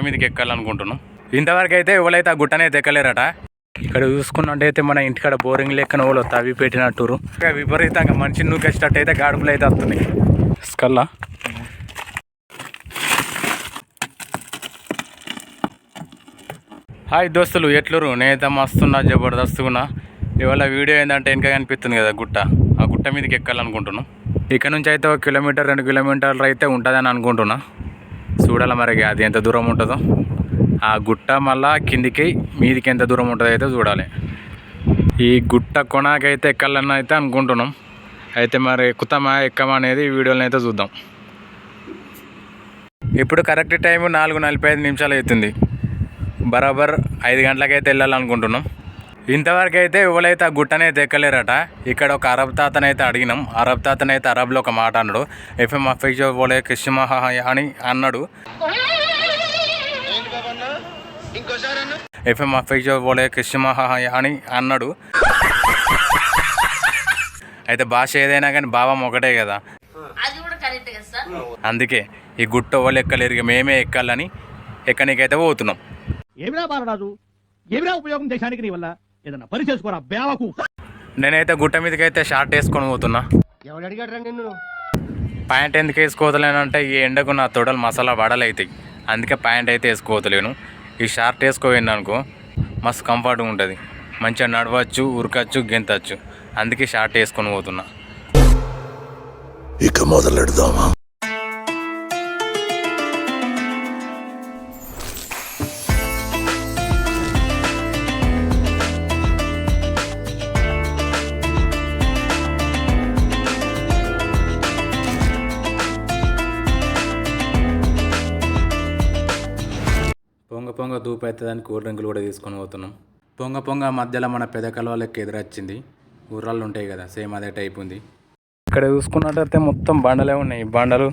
మీదకి ఎక్కాలనుకుంటున్నాం. ఇంతవరకు అయితే ఎవరైతే ఆ గుట్టనైతే ఎక్కలేరట. ఇక్కడ చూసుకున్నట్టయితే మన ఇంటికాడ బోరింగ్ లెక్కన వాళ్ళు తవ్వి పెట్టినట్టురు. విపరీతంగా మనిషి నూకేసేటట్టు అయితే గాడుపులు అయితే వస్తున్నాయి. స్కల్లా హాయ్ దోస్తులు, ఎట్లురు? నేనైతే మస్తున్నా, జబర్దస్తున్నా. ఇవాళ వీడియో ఏంటంటే వెనక కనిపిస్తుంది కదా గుట్ట, ఆ గుట్ట మీదకి ఎక్కాలనుకుంటున్నాం. ఇక్కడ నుంచి అయితే 1 కిలోమీటర్ 2 కిలోమీటర్లు అయితే ఉంటుందని అనుకుంటున్నా. చూడాలి మరి అది ఎంత దూరం ఉంటుందో. ఆ గుట్ట మళ్ళా కిందికి మీదికి ఎంత దూరం ఉంటుందో అయితే చూడాలి. ఈ గుట్ట కొనాకైతే ఎక్కాలని అయితే అనుకుంటున్నాం. అయితే మరి ఎక్కుతామా ఎక్కమా అనేది వీడియోలో అయితే చూద్దాం. ఇప్పుడు కరెక్ట్ టైం 4:45 అవుతుంది. బరాబర్ 5 గంటలకైతే వెళ్ళాలనుకుంటున్నాం. ఇంతవరకు అయితే ఎవరైతే ఆ గుట్టనైతే ఎక్కలేరట. ఇక్కడ ఒక అరబ్ తాతనైతే అడిగినాం. అరబ్ తాతనైతే అరబ్లో ఒక మాట అన్నాడు. ఎఫ్ఎం అఫీషో పోలే కిష్మహ అని అన్నాడు. ఎఫ్ఎం అఫీషో పోలే కిష్మహ అని అన్నాడు. అయితే భాష ఏదైనా కానీ భావం ఒకటే కదా. అందుకే ఈ గుట్ట వాళ్ళు ఎక్కలేరు, మేమే ఎక్కాలని ఎక్కనికైతే పోతున్నాం. ఏమిరా బాలరాజు, ఏమిరా ఉపయోగం దేశానికి నీ వల్ల? ఏదన్నా పని చేసుకోరా బేవకు. నేనైతే గుట్ట మీదకి అయితే షార్ట్ వేసుకొని పోతున్నా. ఎవడు అడిగాడు నిన్ను? ప్యాంట్ ఎందుకు వేసుకోవతలేనంటే ఈ ఎండకు నా తొడలు మసాలా వడలవుతాయి. అందుకే ప్యాంట్ అయితే వేసుకోవతలేను. ఈ షార్ట్ వేసుకోపోయింది అనుకో మస్తు కంఫర్ట్గా ఉంటుంది. మంచిగా నడవచ్చు, ఉరకచ్చు, గెంతచ్చు. అందుకే షార్ట్ వేసుకొని పోతున్నా. ఇక మొదలెడదామా? పొంగ దూపు అవుతుందని కూల్ డ్రింకులు కూడా తీసుకొని పోతున్నాం. పొంగ మధ్యలో మన పెద్ద కలువ లెక్క ఎదురొచ్చింది. ఊర్రాళ్ళు ఉంటాయి కదా, సేమ్ అదే టైప్ ఉంది. ఇక్కడ చూసుకున్నట్టయితే మొత్తం బండలే ఉన్నాయి. బండలు,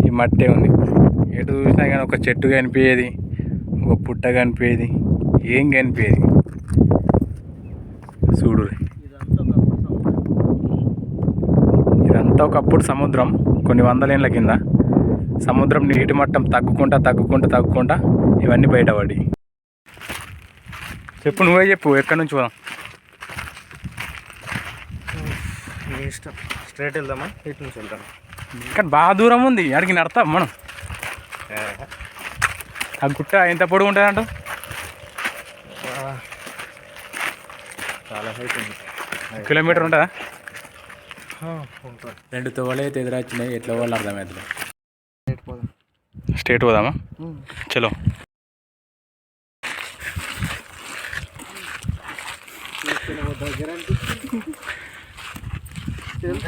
ఈ మట్టే ఉంది. ఎటు చూసినా కానీ ఒక చెట్టు కనిపించేది, ఒక పుట్ట కనిపించేది, ఏం కనిపించేది. చూడు, ఇదంతా ఒకప్పుడు సముద్రం. కొన్ని 100 ఏళ్ళ కింద సముద్రం నీటి మట్టం తగ్గుకుంటా ఇవన్నీ బయటపడి. చెప్పు, నువ్వే చెప్పు, ఎక్కడి నుంచి పోదాం? ఇష్టం, స్ట్రైట్ వెళ్దామా ఇటు నుంచి వెళ్దాం? కానీ బాగా దూరం ఉంది, అడిగి నడతాం మనం. ఆ గుట్ట ఎంత పొడుగు ఉంటుందంట? చాలా హైట్ ఉంది. కిలోమీటర్ ఉంటుందా? ఉంటుంది. 2 తోవలు అయితే ఎదురొచ్చినాయి. ఎట్లా వాళ్ళు అర్థమవుతుంది. స్ట్రైట్ స్ట్రేట్ పోదాం. పోదామా? చలో.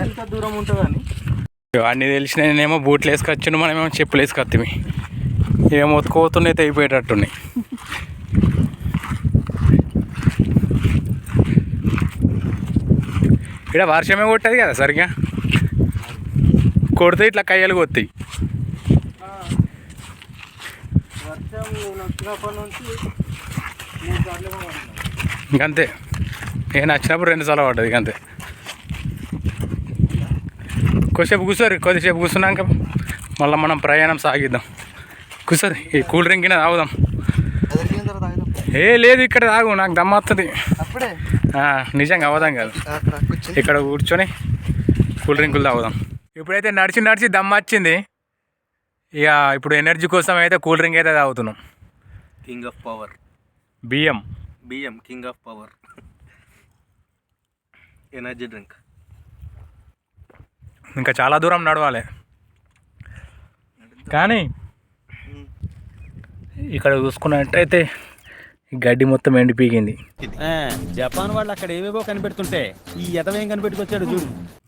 ఎంత దూరం ఉంటుందని అన్నీ తెలిసిన నేనేమో బూట్లు వేసుకొచ్చాను, మనమేమో చెప్పులు వేసుకొస్తామి. ఏమో ఒత్తుకోతున్నాయి, తెగిపోయేటట్టున్నాయి. ఇక్కడ వర్షమే కొట్టదు కదా సరిగ్గా, కొడితే ఇట్లా కయ్యలు కొత్తాయి. వర్షం నేను వచ్చినప్పటి నుంచి 3 సార్లు ఇంకంతే. నేను వచ్చినప్పుడు 2 సార్లు పడ్డది ఇంకంతే. కొద్దిసేపు కూర్చోరు, కొద్దిసేపు కూర్చున్నాక మళ్ళీ మనం ప్రయాణం సాగిద్దాం. కూర్చోరు, ఈ కూల్ డ్రింక్ కింద తాగుదాం. ఏ లేదు, ఇక్కడ తాగు, నాకు దమ్మొస్తుంది. నిజంగా అవదాం కాదు, ఇక్కడ కూర్చొని కూల్ డ్రింకులు తాగుదాం. ఇప్పుడైతే నడిచి దమ్మ వచ్చింది. ఇక ఇప్పుడు ఎనర్జీ కోసం అయితే కూల్ డ్రింక్ అయితే తాగుతున్నాం. కింగ్ ఆఫ్ పవర్ బియ్యం king of power energy drink. ఇంకా చాలా దూరం నడవాలి. కానీ ఇక్కడ చూసుకున్నట్టయితే గడ్డి మొత్తం ఎండిపీకింది. జపాన్ వాళ్ళు అక్కడ ఏవేవో కనిపెడుతుంటే ఈ ఎదవేం కనిపెట్టుకొచ్చాడు చూడు.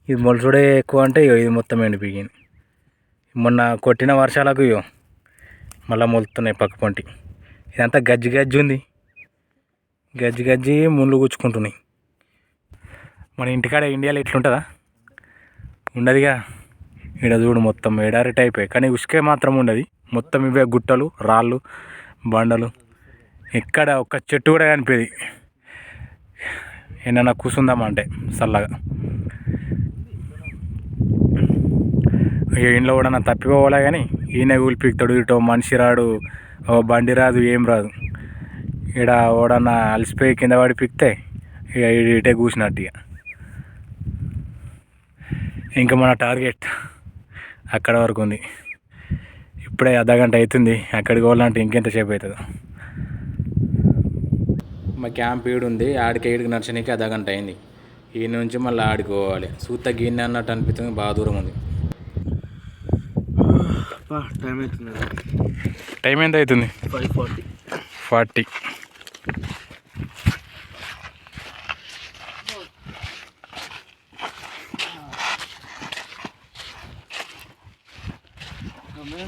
ఇది మొలసుడే ఎక్కువ అంటే ఇది మొత్తం ఎండిపీకింది. మొన్న కొట్టిన వర్షాలకు మళ్ళీ మొలుతున్నాయి పక్క పంటి. ఇదంతా గజ్జి ఉంది. గజ్జి ముళ్ళు గుచ్చుకుంటున్నాయి. మన ఇంటికాడ ఇండియాలో ఎట్లుంటుందా? ఉండదుగా. ఇక్కడ చూడు మొత్తం ఎడారి టైపే, కానీ ఉసుకే మాత్రం ఉండదు. మొత్తం ఇవే గుట్టలు, రాళ్ళు, బండలు. ఎక్కడ ఒక్క చెట్టు కూడా కనిపించేది. ఏమన్నా కూర్చుందామంటే చల్లగా. ఇంట్లో కూడా తప్పిపోవాలా కానీ ఈయన కూలిపిస్తాడు. ఇటో మనిషి రాడు, ఓ బండి రాదు ఏం రాదు. ఇక్కడ ఓడన్నా అలసిపోయి కింద పడి పిక్తే ఇక ఇటే కూర్చున్నట్టు. ఇక ఇంకా మన టార్గెట్ అక్కడ వరకు ఉంది. ఇప్పుడే అర్ధగంట అవుతుంది. అక్కడికి పోవాలంటే ఇంకెంతసేపు అవుతుందో. మా క్యాంప్ ఈడు ఉంది, ఆడికి ఈడికి నడిచడానికి అర్ధగంట అయింది. ఈ నుంచి మళ్ళీ ఆడికి పోవాలి. సూత గిన్నె అన్నట్టు అనిపిస్తుంది, బాగా దూరం ఉంది. టైం ఎంత అవుతుంది? 5:40.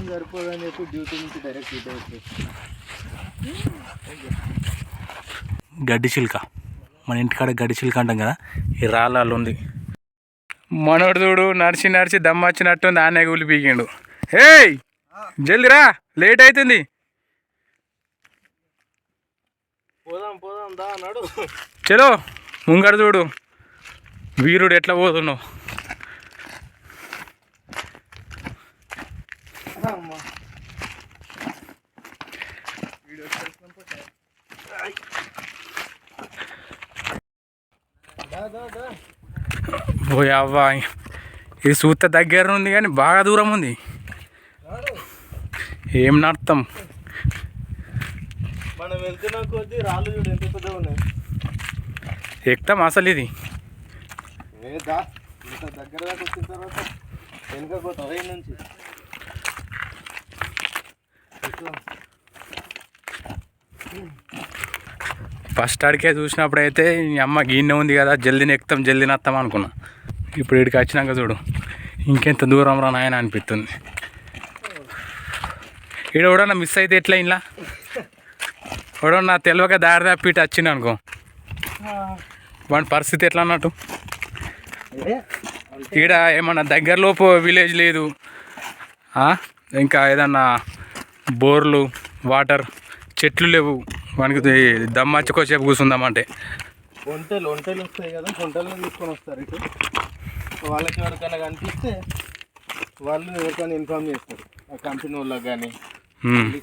సరిపోదని చెప్పి డ్యూటీ నుంచి డైరెక్ట్ ఇటే వచ్చేసి గడ్డి చిలుక, మన ఇంటికాడ గడ్డి చిలుక అంటాం కదా, ఈ రాళ్ళు ఉంది. మనోడు చూడు నడిచి నడిచి దమ్మ వచ్చినట్టుంది, ఆనే కూలి పీకిండు. ఏయ్ జల్దిరా, లేట్ అవుతుంది. పోదాం దా అన్నాడు. చలో ముంగడు చూడు వీరుడు ఎట్లా పోతున్నావు. పోయి అవ్వా, ఇది సూత దగ్గర ఉంది కానీ బాగా దూరం ఉంది. ఏం నడతాం. మనం వెళ్తున్న కొద్దీ రాళ్ళు చూడు ఎంత పెద్ద ఉన్నాయి. ఎక్కుతాం అసలు ఇది. ఇంత దగ్గర దాకా వచ్చిన తర్వాత వెనుకపోతాం నుంచి. ఫస్ట్ అడిగే చూసినప్పుడు అయితే ఈ అమ్మ గిన్నె ఉంది కదా, జల్దీని ఎక్కుతాం జల్దీని వస్తాం అనుకున్నా. ఇప్పుడు ఇక్కడికి వచ్చినాక చూడు ఇంకెంత దూరం రా నాయన అనిపిస్తుంది. ఇక్కడ ఎవడన్నా మిస్ అయితే ఎట్లా ఇలా ఎవడన్నా తెలియక దారి తప్పిட்டு వచ్చింది అనుకో, వాడి పరిస్థితి ఎట్లా అన్నట్టు. ఇక్కడ ఏమన్నా దగ్గరలోపు విలేజ్ లేదు, ఇంకా ఏదన్నా బోర్లు వాటర్ చెట్లు లేవు, వానికి దమ్మచ్చుకోసేపు కూర్చుందామంటే. ఒంటెలు వస్తాయి కదా, ఒంటెలను తీసుకొని వస్తారు ఇటు. వాళ్ళకి ఎవరికైనా కనిపిస్తే వాళ్ళు ఎవరికైనా ఇన్ఫార్మ్ చేస్తారు, ఆ కంపెనీ వాళ్ళకి కానీ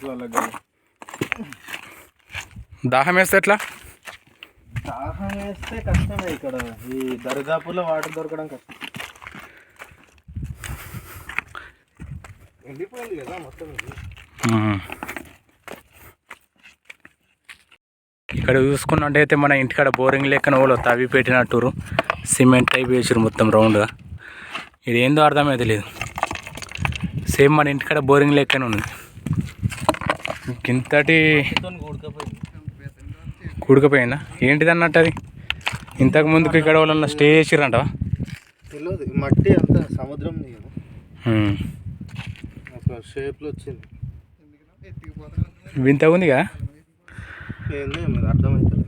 వాళ్ళకి కానీ. దాహం వేస్తే ఎట్లా? దాహం వేస్తే కష్టమే. ఇక్కడ ఈ దరిదాపుల్లో వాటర్ దొరకడం కష్టం. ఎండిపోయింది కదా మొత్తం. ఇక్కడ చూసుకున్నట్టయితే మన ఇంటికాడ బోరింగ్ లెక్కన వాళ్ళు తవ్వి పెట్టినట్టురు, సిమెంట్ టైప్ వేసారు మొత్తం రౌండ్గా. ఇది ఏందో అర్థమైతే లేదు, సేమ్ మన ఇంటికాడ బోరింగ్ లెక్కనే ఉంది. ఇంతటి కూడకపోయిందా ఏంటిది అన్నట్టు అది? ఇంతకు ముందుకు ఇక్కడ వాళ్ళన్న స్టే చేసిరంట. తెలియదు, మట్టి అంతా సముద్రం షేప్లో వచ్చింది. వింత ఉంది కదా, ఏందో మరి అర్థమవుతుంది.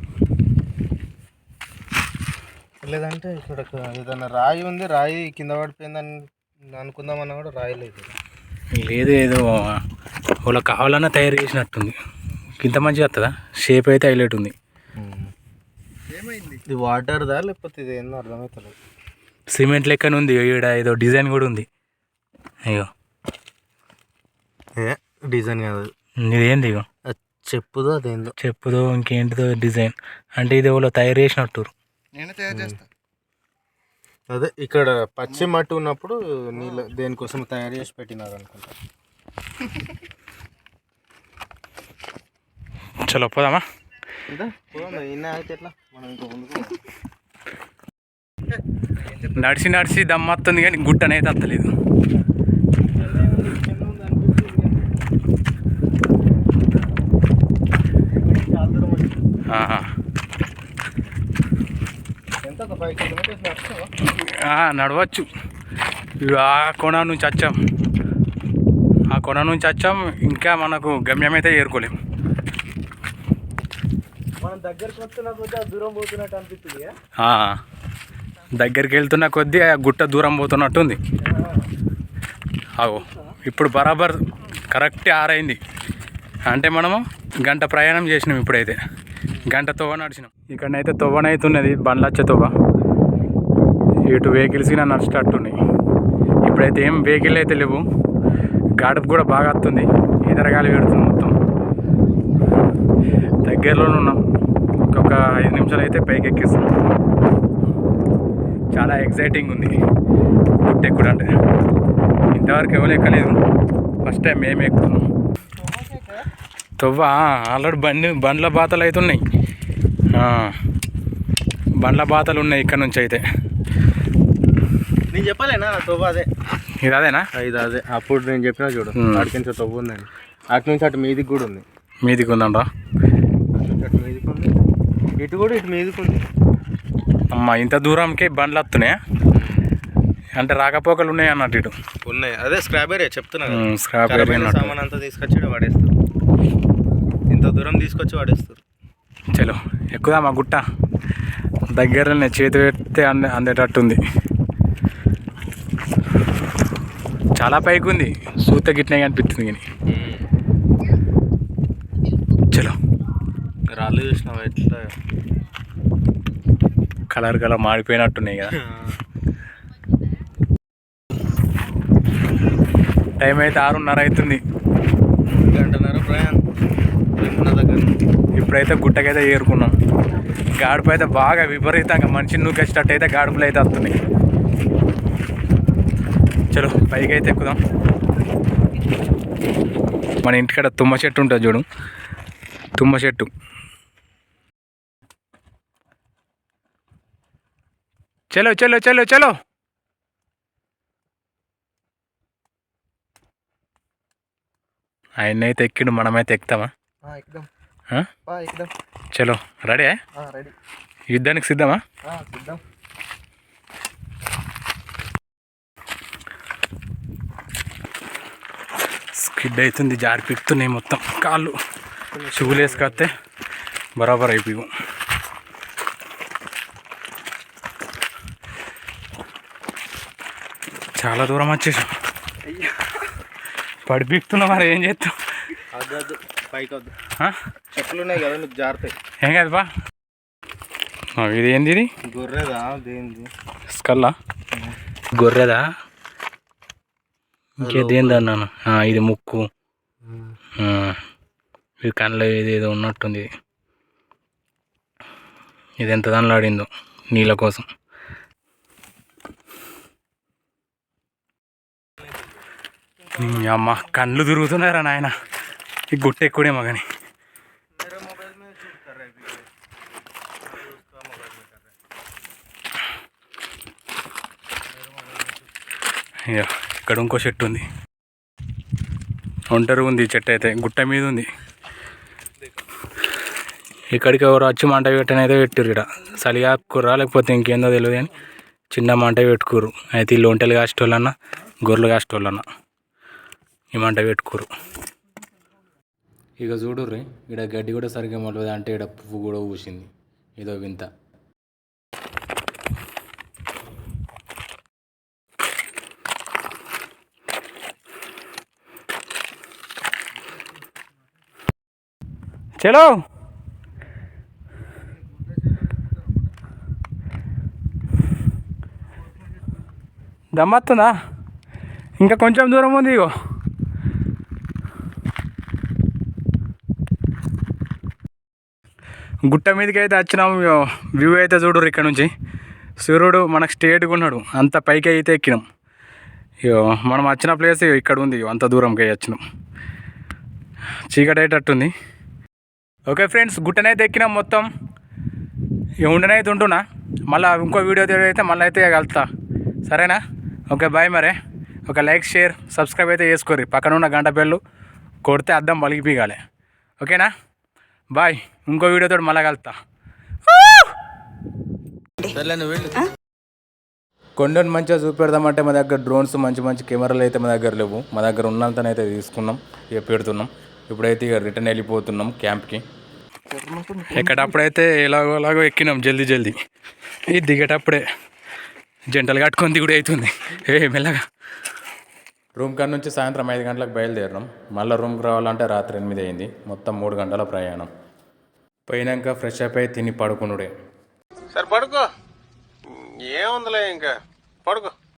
లేదంటే ఇక్కడ ఏదైనా రాయి ఉంది, రాయి కింద పడిపోయిందని అనుకుందామన్నా కూడా రాయి లేదు. లేదు, ఏదో వాళ్ళ కావాలన్నా తయారు చేసినట్టుంది. ఇంత మంచిగా వస్తుందా? షేప్ అయితే హైలైట్ ఉంది. ఇది వాటర్దా లేకపోతే ఇది ఏందో అర్థమవుతలేదు. సిమెంట్ లెక్కన ఉంది. ఈడ ఏదో డిజైన్ కూడా ఉంది. అయ్యో డిజైన్ కాదు, ఇదేంది? ఇగో చెప్పుదో అదేందో, చెప్పుదో ఇంకేంటిదో డిజైన్. అంటే ఇది ఎవరో తయారు చేసినట్టు. నేనే తయారు చేస్తా. అదే ఇక్కడ పచ్చి మట్టి ఉన్నప్పుడు నీళ్ళు దేనికోసం తయారు చేసి పెట్టినారు అనుకుంటా. చలో పోదామా? నడిచి నడిచి దమ్మత్తుంది కానీ గుట్టనైతే అత్తలేదు. నడవచ్చు. ఆ కోణ నుంచి వచ్చాం, ఇంకా మనకు గమ్యం అయితే చేరుకోలేము. మనం దగ్గరికి వస్తున్న కొద్దీ దూరం పోతున్నట్టు అనిపిస్తుంది. దగ్గరికి వెళ్తున్న కొద్దీ ఆ గుట్ట దూరం పోతున్నట్టు ఉంది. అవు ఇప్పుడు బరాబర్ కరెక్ట్ 6 అయింది. అంటే మనము గంట ప్రయాణం చేసినాం. ఇప్పుడైతే గంట తొవ్వ నడిచినాం. ఇక్కడనైతే తొవ్వనైతున్నది, బండ్లు వచ్చే తొవ్వ. ఇటు వెహికల్స్కి నడిచేటట్టున్నాయి. ఇప్పుడైతే ఏం వెహికల్ అయితే లేవు. గాడుపు కూడా బాగా వస్తుంది, ఎదరగాలి పెడుతుంది మొత్తం. దగ్గరలోనే ఉన్నాం. ఇంకొక 5 నిమిషాలు అయితే పైకి ఎక్కిస్తాం. చాలా ఎగ్జైటింగ్ ఉంది గుట్ట ఎక్కుడు అంటే. ఇంతవరకు ఎవరు ఎక్కలేదు, ఫస్ట్ టైం మేము ఎక్కుతున్నాం. తొవ్వ ఆల్రెడీ బండ్ల బాతలు అయితే ఉన్నాయి. బండ్ల బాతలు ఉన్నాయి ఇక్కడ నుంచి అయితే. నేను చెప్పలేనా తొవ్వ అదే, ఇది అదేనా? ఇది అదే అప్పుడు నేను చెప్పినా చూడు, అటు నుంచి తొవ్వ ఉందండి, అటు నుంచి అటు మీదికి కూడా ఉంది. మీదికి ఉందంట? అటు మీదికి ఉంది, ఇటు కూడా ఇటు మీదికి ఉంది. అమ్మ ఇంత దూరంకి బండ్లు వస్తున్నాయా? అంటే రాకపోకలు ఉన్నాయి అన్నట్టు ఇటు ఉన్నాయి. అదే స్క్రాబ్ చెప్తున్నా, స్క్రాప్ సామాన్ అంతా తీసుకొచ్చి వాడేస్తారు. ఇంత దూరం తీసుకొచ్చి వాడేస్తారు. చలో ఎక్కుదా మా గుట్ట దగ్గరనే, చేతి పెడితే అందేటట్టుంది. చాలా పైకి ఉంది, సూత గిట్నే అనిపిస్తుంది. కానీ చలో. రాళ్ళు చూసినావు ఎట్లా కలర్ మాడిపోయినట్టున్నాయి కదా. టైం అయితే 6:30 అవుతుంది. 1 గంటన్నర ప్రయాణం దగ్గర. ఇప్పుడైతే గుట్టకైతే ఏరుకున్నాం. గాడుపు అయితే బాగా విపరీతంగా మనిషిని నూకేసేటట్టు అయితే గాడుపులు అయితే వస్తున్నాయి. చలో పైకి అయితే ఎక్కుదాం. మన ఇంటికాడ తుమ్మ చెట్టు ఉంటుంది చూడు, తుమ్మ చెట్టు. చలో చలో చలో చలో. ఆయన అయితే ఎక్కిడు, మనమైతే ఎక్కుతామా? చలో రెడీ? యుద్ధానికి సిద్ధమా? స్కిడ్ అవుతుంది, జారి పిక్కుతున్నాయి మొత్తం కాళ్ళు. షూలు వేసుకొస్తే బరాబర్ అయిపోయి. చాలా దూరం వచ్చేసాం. పడిపిక్కుతున్నావు, మరి ఏం చేస్తాం? చెట్లు ఉన్నాయి కదా నీకు జారుతాయి. ఏం కాదు బా. ఇది ఏంది? ఇది గొర్రెదా? దేంది? స్కల్లా? గొర్రెదా? ఇంకేదేంది అన్నాను. ఇది ముక్కు, ఇది కళ్ళలో ఏదేదో ఉన్నట్టుంది. ఇది ఎంత దానిలో ఆడిందో నీళ్ళ కోసం. అమ్మ కళ్ళు తిరుగుతున్నారా నాయన, ఈ గుట్ట ఎక్కుడేమో కానీ. అయ్యో ఇక్కడ ఇంకో చెట్టు ఉంది, ఒంటరి ఉంది చెట్టు అయితే, గుట్ట మీద ఉంది. ఇక్కడికి ఎవరు వచ్చి మంట పెట్టనైతే పెట్టారు. ఇక్కడ చలిగా కుర్రా లేకపోతే ఇంకేందో తెలియదు కానీ చిన్న మంట పెట్టుకోరు. అయితే వీళ్ళు ఒంటెలు కాసేటోళ్ళన్నా గొర్రెలు కాసేటోళ్ళన్నా ఈ మంట పెట్టుకోరు. ఇక చూడుర్రి, ఇక్కడ గడ్డి కూడా సరిగ్గా మొలవదు, అంటే ఇక్కడ పువ్వు కూడా పూసింది. ఏదో వింత. చలో దమ్మత్తుందా? ఇంకా కొంచెం దూరం ఉంది. ఇగో గుట్ట మీదకి అయితే వచ్చినాము. వ్యూ అయితే చూడరు ఇక్కడ నుంచి. సూర్యుడు మనకు స్ట్రేట్గా ఉన్నాడు, అంత పైకి అయితే ఎక్కినాం. ఇగో మనం వచ్చిన ప్లేస్ ఇక్కడ ఉంది, అంత దూరంకి వచ్చినాం. చీకటి అయ్యేటట్టుంది. ఓకే ఫ్రెండ్స్, గుట్టనైతే ఎక్కినాం మొత్తం. ఇక ఉండనైతే ఉంటున్నా, మళ్ళీ ఇంకో వీడియో అయితే మళ్ళీ అయితే కలుతా, సరేనా? Okay bye. మరే ఒక లైక్ షేర్ సబ్స్క్రైబ్ అయితే చేసుకోరు. పక్కన ఉన్న గంట బెల్లు కొడితే అద్దం పలిగిపోయాలి. ఓకేనా? బాయ్. ఇంకో వీడియోతో మళ్ళీ కలుతా. కొండను మంచిగా చూపెడదామంటే మా దగ్గర డ్రోన్స్ మంచి మంచి కెమెరాలు అయితే మా దగ్గర లేవు. మా దగ్గర ఉన్నంతనైతే తీసుకున్నాం, ఇక పెడుతున్నాం. ఇప్పుడైతే ఇక రిటర్న్ వెళ్ళిపోతున్నాం క్యాంప్కి. ఎక్కడప్పుడైతే ఎలాగో ఎక్కినాం జల్దీ. ఇది దిగేటప్పుడే జంటలు కట్టుకొని దిగుడు అవుతుంది. మెల్లగా రూమ్ కాడ నుంచి సాయంత్రం 5 గంటలకు బయలుదేరినాం. మళ్ళీ రూమ్కి రావాలంటే రాత్రి 8 అయింది. మొత్తం 3 గంటల ప్రయాణం. పోయినాక ఫ్రెష్ అప్ అయి తిని పడుకునుడే. సరే పడుకో, ఏముందిలే ఇంకా పడుకో.